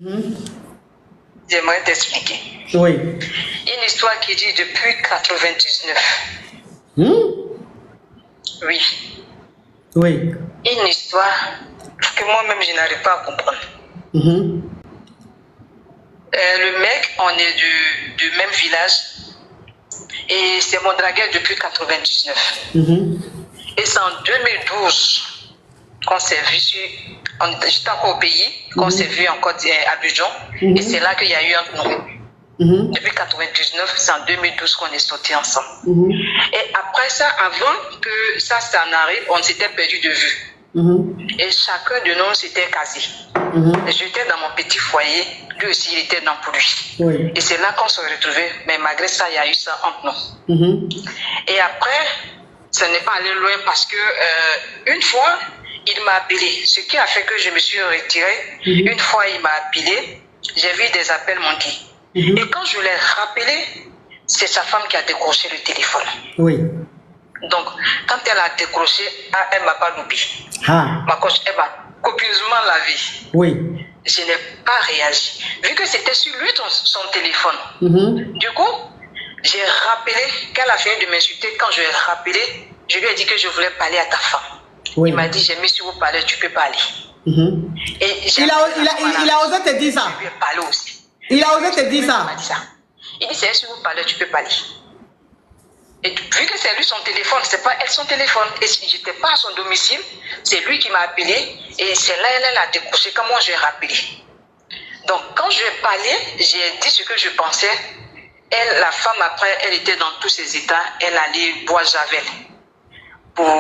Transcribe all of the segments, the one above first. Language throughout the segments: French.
J'aimerais t'expliquer. Oui. Une histoire qui dit depuis 99. Oui. Oui. Une histoire que moi-même je n'arrive pas à comprendre. Le mec, on est du même village et c'est mon dragueur depuis 99. Et c'est en 2012 qu'on s'est vu, j'étais encore au pays, qu'on s'est vu encore à Abidjan, et c'est là qu'il y a eu un nom. Depuis 99, c'est en 2012 qu'on est sortis ensemble. Et après ça, avant que ça n'arrive, on s'était perdu de vue. Et chacun de nous s'était casé. J'étais dans mon petit foyer, lui aussi il était dans pour lui. Oui. Et c'est là qu'on se retrouvait, mais malgré ça, il y a eu ça entre nous. Et après, ça n'est pas allé loin parce que une fois, il m'a appelé. Ce qui a fait que je me suis retirée. Une fois, il m'a appelé, j'ai vu des appels manqués. Et quand je l'ai rappelé, c'est sa femme qui a décroché le téléphone. Oui. Donc, quand elle a décroché, elle ne m'a pas loupé. Ma coach, elle m'a copieusement lavé. Oui. Je n'ai pas réagi. Vu que c'était sur lui son téléphone. Du coup, j'ai rappelé qu'elle a fini de m'insulter. Quand je l'ai rappelé, je lui ai dit que je voulais parler à ta femme. Oui. Il m'a dit, j'ai mis sur vous parler, tu peux parler. Et il a osé te dire ça. Je lui ai parlé aussi. Il a osé te dire ça. Il dit, c'est elle, si vous parlez, tu peux parler. Et vu que c'est lui son téléphone, c'est pas elle son téléphone. Et si j'étais pas à son domicile, c'est lui qui m'a appelé. Et c'est là elle a décroché. Comment je l'ai rappelé. Donc quand je lui ai parlé, j'ai dit ce que je pensais. Elle, la femme, après, elle était dans tous ses états. Elle allait boire Javel.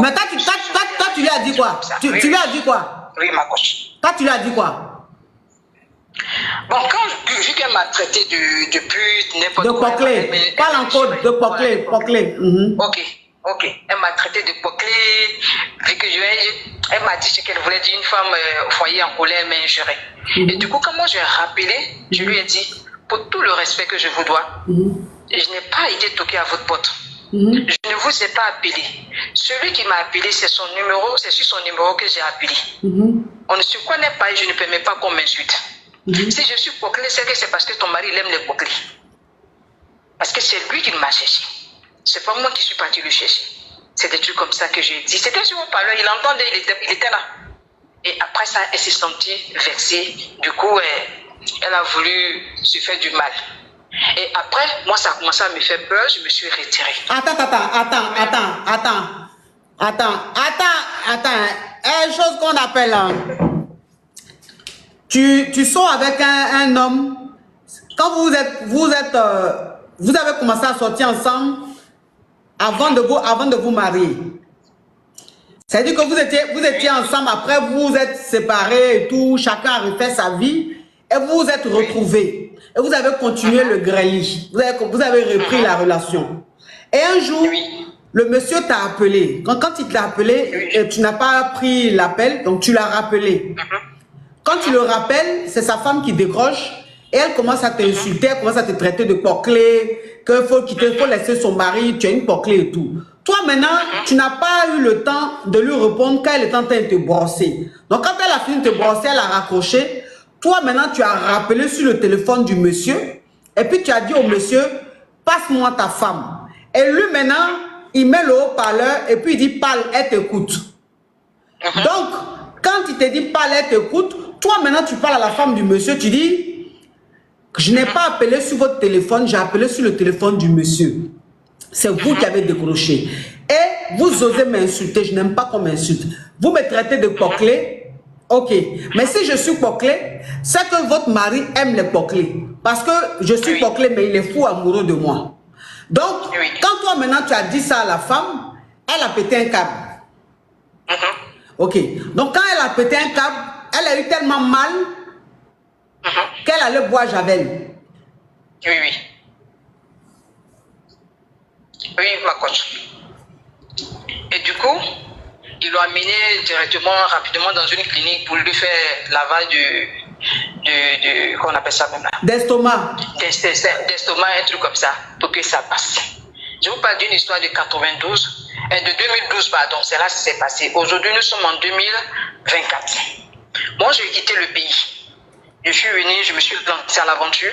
Mais toi, tu lui as dit quoi? Tu lui as dit quoi? Oui, ma coach. Toi, tu lui as dit quoi? Bon, vu qu'elle m'a traité de pute, n'importe quoi. De poclé. Parle encore de poclé. Ok. Elle m'a traité de poclé. Vu que elle m'a dit ce qu'elle voulait dire, une femme au foyer en colère, mais injurée. Et du coup, quand moi je l'ai rappelé, je lui ai dit, pour tout le respect que je vous dois, je n'ai pas été toqué à votre porte. Je ne vous ai pas appelé. Celui qui m'a appelé, c'est son numéro, c'est sur son numéro que j'ai appelé. On ne se connaît pas et je ne permets pas qu'on m'insulte. Si je suis poclé, c'est que c'est parce que ton mari il aime les poclés. Parce que c'est lui qui m'a cherché. C'est pas moi qui suis parti le chercher. C'est des trucs comme ça que j'ai dit. C'était sur mon parleur, il entendait, il était là. Et après ça, elle s'est sentie vexée. Du coup, elle a voulu se faire du mal. Et après, moi, ça a commencé à me faire peur, je me suis retirée. Attends. Une chose qu'on appelle... Tu sors avec un homme, quand vous avez commencé à sortir ensemble avant de vous marier. C'est-à-dire que vous étiez ensemble, après vous vous êtes séparés et tout, chacun a refait sa vie et vous vous êtes retrouvés. Et vous avez continué le grêlis, vous avez repris la relation. Et un jour, le monsieur t'a appelé. Quand il t'a appelé, tu n'as pas pris l'appel, donc tu l'as rappelé. Quand tu le rappelles, c'est sa femme qui décroche et elle commence à t'insulter, elle commence à te traiter de poclé, qu'il faut laisser son mari, tu es une poclé et tout. Toi maintenant, tu n'as pas eu le temps de lui répondre quand elle est en train de te brosser. Donc quand elle a fini de te brosser, elle a raccroché. Toi maintenant, tu as rappelé sur le téléphone du monsieur et puis tu as dit au monsieur, passe-moi ta femme. Et lui maintenant, il met le haut-parleur et puis il dit, parle, elle t'écoute. Donc, quand il te dit parle, elle t'écoute. Toi, maintenant, tu parles à la femme du monsieur, tu dis, je n'ai pas appelé sur votre téléphone, j'ai appelé sur le téléphone du monsieur. C'est vous qui avez décroché. Et vous osez m'insulter, je n'aime pas qu'on m'insulte. Vous me traitez de poclé, ok. Mais si je suis poclé, c'est que votre mari aime les poclés. Parce que je suis poclé, mais il est fou amoureux de moi. Donc, quand toi, maintenant, tu as dit ça à la femme, elle a pété un câble. Ok. Donc, quand elle a pété un câble, elle a eu tellement mal qu'elle allait boire Javel. Oui, ma coach. Et du coup, ils l'ont amené directement, rapidement dans une clinique pour lui faire lavage qu'on appelle ça même là. D'estomac. D'estomac, un truc comme ça, pour que ça passe. Je vous parle d'une histoire de 92, de 2012, pardon, c'est là que ça s'est passé. Aujourd'hui, nous sommes en 2024. Moi, j'ai quitté le pays. Je suis venue, je me suis lancée à l'aventure.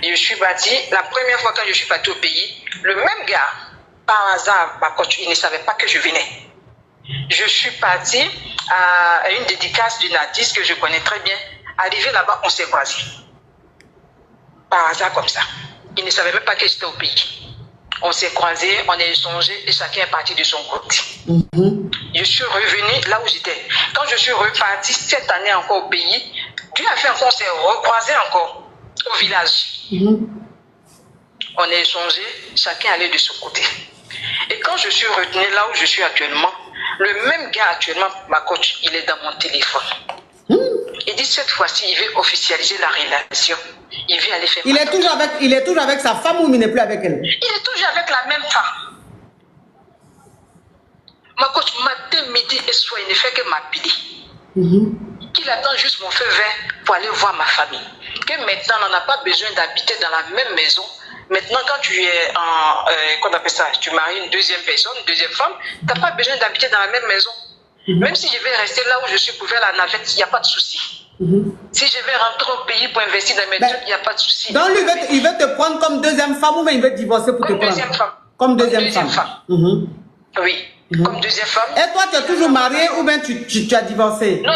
Et je suis partie. La première fois quand je suis partie au pays, le même gars, par hasard, ma coach, il ne savait pas que je venais. Je suis partie à une dédicace d'une artiste que je connais très bien. Arrivé là-bas, on s'est croisés. Par hasard comme ça. Il ne savait même pas que j'étais au pays. On s'est croisés, on a échangé et chacun est parti de son côté. Je suis revenue là où j'étais. Quand je suis repartie cette année encore au pays, Dieu a fait encore, on s'est recroisés encore au village. On a échangé, chacun allait de son côté. Et quand je suis retenue là où je suis actuellement, le même gars actuellement, ma coach, il est dans mon téléphone. Il dit cette fois-ci, il veut officialiser la relation. Il veut aller faire. Il est toujours avec sa femme ou il n'est plus avec elle? Il est toujours avec la même femme. Ma coach, matin, midi et soir, il ne fait que m'appeler. Qu'il attend juste mon feu vert pour aller voir ma famille. Que maintenant, on n'a pas besoin d'habiter dans la même maison. Maintenant, quand tu es en. Qu'on appelle ça? Tu maries une deuxième personne, une deuxième femme, tu n'as pas besoin d'habiter dans la même maison. Même si je vais rester là où je suis pour faire la navette, il n'y a pas de souci. Si je vais rentrer au pays pour investir dans mes trucs, il n'y a pas de souci. Donc, lui, il veut te prendre comme deuxième femme ou bien il veut divorcer pour te prendre? Deuxième femme. Comme deuxième femme. Oui. Comme deuxième femme. Et toi, tu es toujours mariée ou bien tu as divorcé? Non.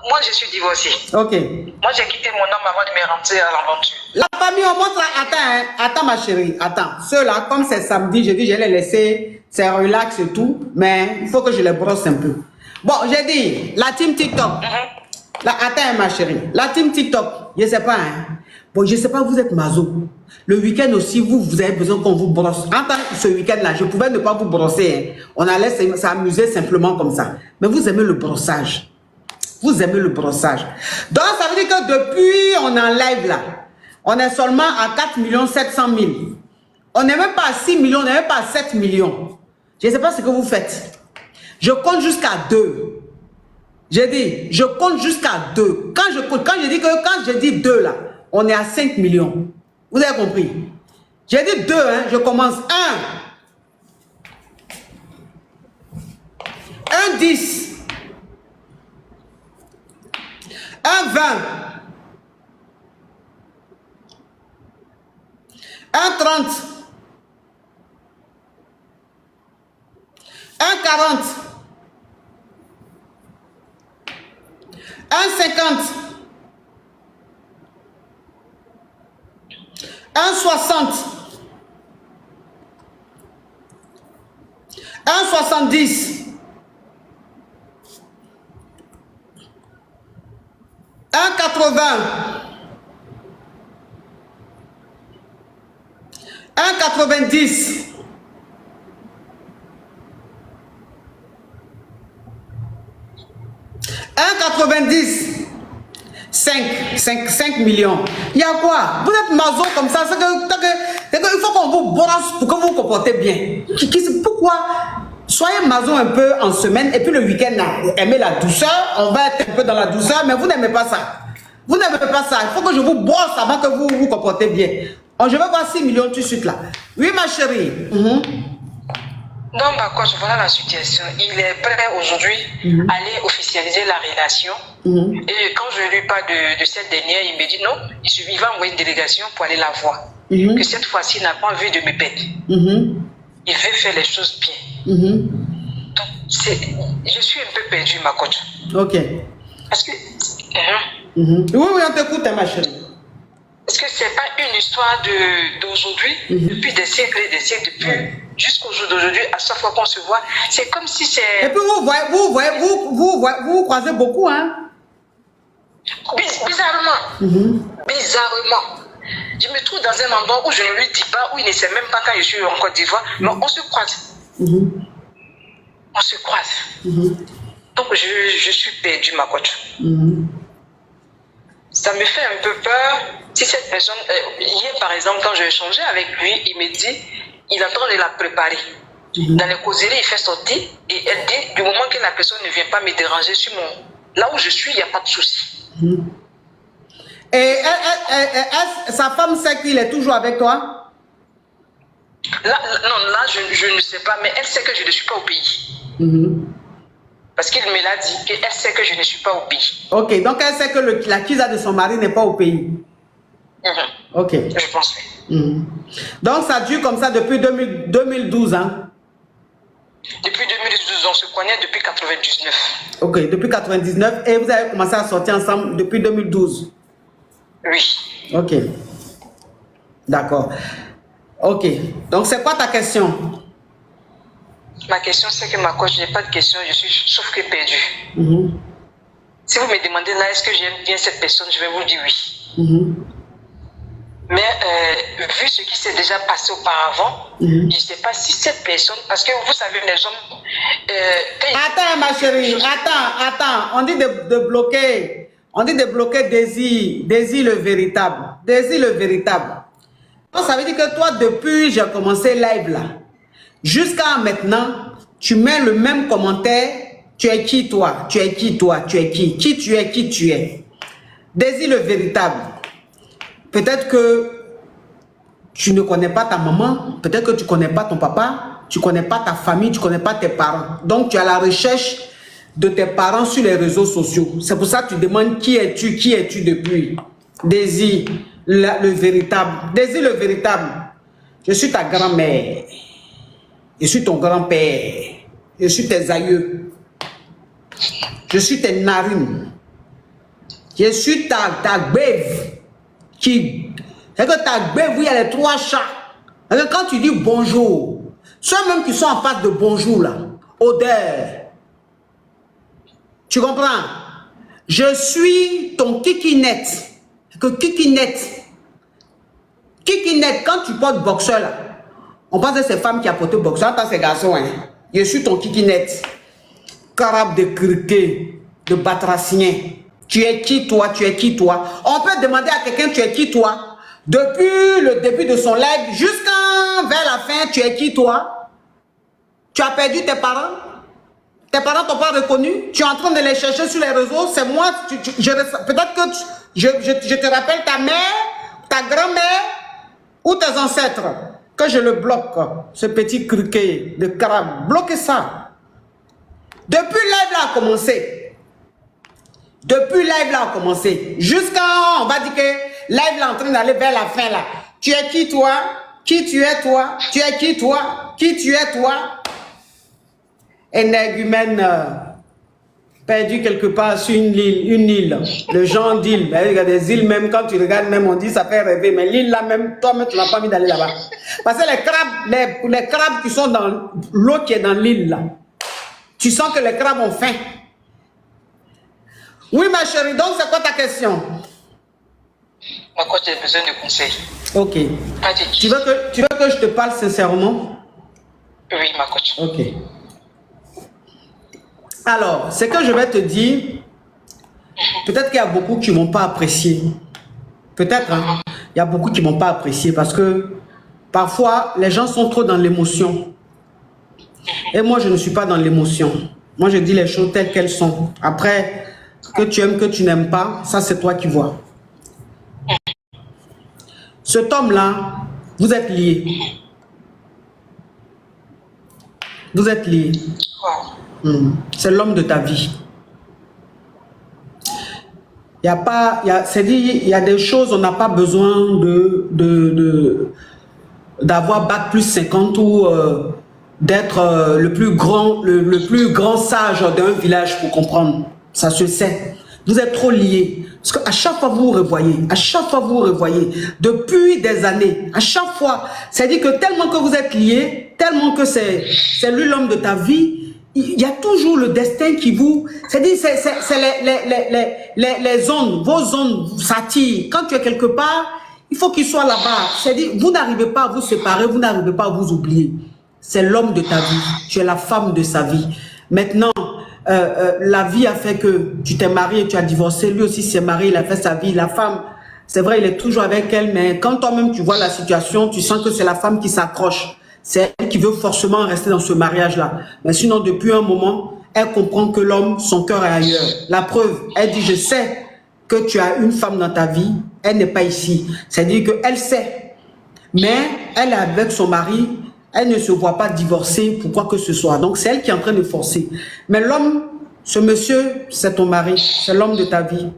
Moi, je suis divorcée. Ok. Moi, j'ai quitté mon homme avant de me rentrer à l'aventure. La famille, on montre là. Attends, ma chérie. Attends. Ceux-là, comme c'est samedi, j'ai dit, je les laisser. C'est relax et tout. Mais il faut que je les brosse un peu. Bon, j'ai dit, la team TikTok. Attends, ma chérie. La team TikTok, je ne sais pas. Bon, je ne sais pas, vous êtes maso. Le week-end aussi, vous avez besoin qu'on vous brosse. En tant que ce week-end-là, je pouvais ne pas vous brosser. On allait s'amuser simplement comme ça. Mais vous aimez le brossage. Vous aimez le brossage. Donc, ça veut dire que depuis, on est en live là. On est seulement à 4 700 000. On n'est même pas à 6 millions, on n'est même pas à 7 millions. Je ne sais pas ce que vous faites. Je compte jusqu'à 2. J'ai dit, je compte jusqu'à 2. Quand je dis 2 là, on est à 5 millions. Vous avez compris? J'ai dit 2, hein, je commence. 1 10. 1 20. 1 30. 1 40. 1 50. 1 60. 1 70. 1 80. 1 90. 1,90. 5 millions. Il y a quoi? Vous êtes maso comme ça. Il faut qu'on vous brosse pour que vous vous comportez bien. Pourquoi? Soyez maso un peu en semaine et puis le week-end, aimez la douceur. On va être un peu dans la douceur, mais vous n'aimez pas ça. Vous n'aimez pas ça. Il faut que je vous brosse avant que vous vous comportez bien. Je vais voir 6 millions tout de suite là. Oui, ma chérie. Donc, ma coach, voilà la situation. Il est prêt aujourd'hui à aller officialiser la relation. Et quand je lui parle de cette dernière, il me dit non, il va envoyer une délégation pour aller la voir. Que cette fois-ci, il n'a pas envie de me perdre. Il veut faire les choses bien. Donc, je suis un peu perdue, ma coach. Ok. Parce que... Oui, on t'écoute, ma chérie. Est-ce que c'est pas une histoire d'aujourd'hui, depuis des siècles et des siècles, depuis jusqu'au jour d'aujourd'hui, à chaque fois qu'on se voit, c'est comme si c'est... Et puis vous croisez beaucoup, hein? Bizarrement. Bizarrement. Je me trouve dans un endroit où je ne lui dis pas, où il ne sait même pas quand je suis en Côte d'Ivoire, mais on se croise. On se croise. Donc je suis perdue, ma coach. Ça me fait un peu peur. Si cette personne, hier par exemple, quand j'ai échangé avec lui, il me dit, il est en train de la préparer. Dans les causeries, il fait sortir et elle dit, du moment que la personne ne vient pas me déranger sur là où je suis, il n'y a pas de souci. Et sa femme sait qu'il est toujours avec toi? Là, non, là, je ne sais pas, mais elle sait que je ne suis pas au pays. Parce qu'il me l'a dit, qu'elle sait que je ne suis pas au pays. Ok, donc elle sait que l'accusat de son mari n'est pas au pays. Ok. Je pense, oui. Donc ça dure comme ça depuis 2012, hein? Depuis 2012, on se connaît depuis 99. Ok, depuis 99, et vous avez commencé à sortir ensemble depuis 2012? Oui. Ok. D'accord. Ok. Donc c'est quoi ta question? Ma question, c'est que ma coach, je n'ai pas de question, je suis sauf que perdu. Si vous me demandez là, est-ce que j'aime bien cette personne, je vais vous dire oui. Mais vu ce qui s'est déjà passé auparavant, je ne sais pas si cette personne, parce que vous savez, les hommes... attends, ma chérie, attends. On dit de bloquer. On dit de bloquer Désir le véritable. Désir le véritable. Donc, ça veut dire que toi, depuis j'ai commencé live là, jusqu'à maintenant, tu mets le même commentaire. Tu es qui toi? Tu es qui toi? Tu es qui? Qui tu es? Qui tu es? Désir le véritable. Peut-être que tu ne connais pas ta maman, peut-être que tu ne connais pas ton papa, tu ne connais pas ta famille, tu ne connais pas tes parents. Donc, tu es à la recherche de tes parents sur les réseaux sociaux. C'est pour ça que tu demandes qui es-tu depuis? Désir le véritable. Désir le véritable. Je suis ta grand-mère. Je suis ton grand-père. Je suis tes aïeux. Je suis tes narines. Je suis ta bève. C'est que ta bève, il y a les 3 chats. Que quand tu dis bonjour, ceux-mêmes qui sont en face de bonjour, là, odeur. Tu comprends? Je suis ton kikinette. Que kikinette. Kikinette, quand tu portes boxeur, là, on pense que c'est femmes qui a porté boxeur, attends, c'est garçons, hein. Je suis ton kikinette. Carabe de criquet, de batracien. Tu es qui toi? Tu es qui toi? On peut demander à quelqu'un tu es qui toi? Depuis le début de son live jusqu'à vers la fin, tu es qui toi? Tu as perdu tes parents? Tes parents t'ont pas reconnu? Tu es en train de les chercher sur les réseaux? C'est moi? Peut-être que je te rappelle ta mère, ta grand-mère ou tes ancêtres. Que je le bloque, ce petit criquet de crabe. Bloquez ça. Depuis live là a commencé. Depuis live là a commencé. Jusqu'à, on va dire que live là est en train d'aller vers la fin là. Tu es qui toi? Qui tu es toi? Tu es qui toi? Qui tu es toi? Énergumène perdu quelque part sur une île. Le genre d'île. Il y a des îles même, quand tu regardes même, on dit ça fait rêver. Mais l'île là même, toi-même tu n'as pas envie d'aller là-bas. Parce que les crabes qui sont dans l'eau qui est dans l'île là, tu sens que les crabes ont faim. Oui, ma chérie, donc c'est quoi ta question? Ma coach, j'ai besoin de conseils. Ok. Tu veux que je te parle sincèrement? Oui, ma coach. Ok. Alors, ce que je vais te dire, peut-être qu'il y a beaucoup qui ne m'ont pas apprécié. Peut-être, hein? Il y a beaucoup qui ne m'ont pas apprécié parce que parfois, les gens sont trop dans l'émotion. Et moi, je ne suis pas dans l'émotion. Moi, je dis les choses telles qu'elles sont. Après, que tu aimes, que tu n'aimes pas, ça, c'est toi qui vois. Cet homme-là, vous êtes liés. Vous êtes liés. C'est l'homme de ta vie. Il y a pas, il y a des choses, on n'a pas besoin d'avoir bac plus 50 ou d'être le plus grand sage d'un village pour comprendre. Ça se sait. Vous êtes trop liés. Parce qu'à chaque fois vous revoyez, depuis des années, à chaque fois, c'est-à-dire que tellement que vous êtes liés, tellement que c'est lui l'homme de ta vie, il y a toujours le destin qui vous... C'est-à-dire, c'est les zones, vos zones s'attirent. Quand tu es quelque part, il faut qu'il soit là-bas. C'est-à-dire, vous n'arrivez pas à vous séparer, vous n'arrivez pas à vous oublier. C'est l'homme de ta vie, tu es la femme de sa vie. Maintenant, la vie a fait que tu t'es marié, tu as divorcé, lui aussi s'est marié, il a fait sa vie. La femme, c'est vrai, il est toujours avec elle, mais quand toi-même tu vois la situation, tu sens que c'est la femme qui s'accroche. C'est elle qui veut forcément rester dans ce mariage-là. Mais sinon, depuis un moment, elle comprend que l'homme, son cœur est ailleurs. La preuve, elle dit, je sais que tu as une femme dans ta vie, elle n'est pas ici. C'est-à-dire qu'elle sait, mais elle est avec son mari, elle ne se voit pas divorcer pour quoi que ce soit. Donc, c'est elle qui est en train de forcer. Mais l'homme Ce monsieur, c'est ton mari, c'est l'homme de ta vie.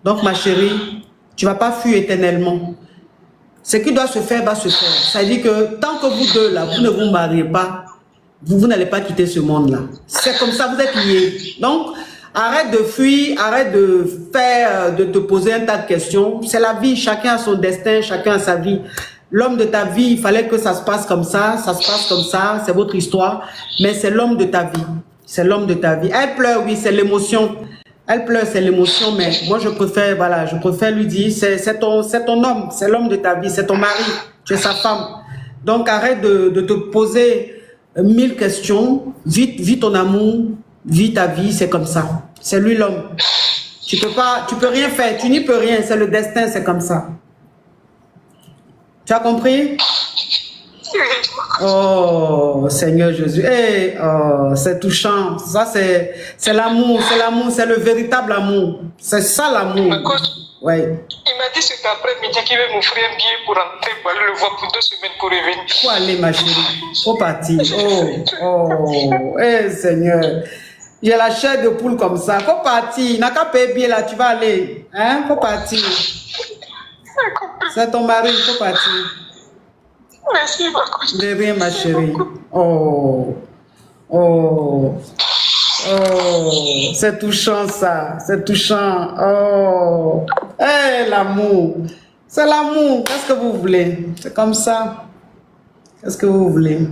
Donc, ma chérie, tu ne vas pas fuir éternellement. Ce qui doit se faire, va se faire. Ça veut dire que tant que vous deux, là, vous ne vous mariez pas, vous n'allez pas quitter ce monde-là. C'est comme ça, vous êtes liés. Donc, arrête de fuir, arrête de te poser un tas de questions. C'est la vie, chacun a son destin, chacun a sa vie. L'homme de ta vie, il fallait que ça se passe comme ça c'est votre histoire, mais c'est l'homme de ta vie. C'est l'homme de ta vie. Elle pleure, oui, c'est l'émotion. Elle pleure, c'est l'émotion, mais moi je préfère, voilà, je préfère lui dire, c'est ton homme, c'est l'homme de ta vie, c'est ton mari, tu es sa femme. Donc arrête de te poser 1000 questions, vis ton amour, vis ta vie, c'est comme ça. C'est lui l'homme. Tu peux rien faire, tu n'y peux rien, c'est le destin, c'est comme ça. Tu as compris? Oh, Seigneur Jésus. Hey, oh, c'est touchant. Ça, c'est l'amour, c'est le véritable amour. C'est ça l'amour. Ouais. Il m'a dit cet après-midi qu'il veut m'offrir un billet pour rentrer, pour aller le voir pour 2 semaines pour revenir. Faut aller, ma chérie. Faut partir. Oh, hey, Seigneur. J'ai la chair de poule comme ça. Faut partir. Il n'a qu'à payer billet là, tu vas aller. Hein? Faut partir. C'est ton mari, il faut partir. Merci beaucoup. De rien, ma chérie. Oh. Oh. Oh. C'est touchant, ça. C'est touchant. Oh. Hey, l'amour. C'est l'amour. Qu'est-ce que vous voulez? C'est comme ça. Qu'est-ce que vous voulez?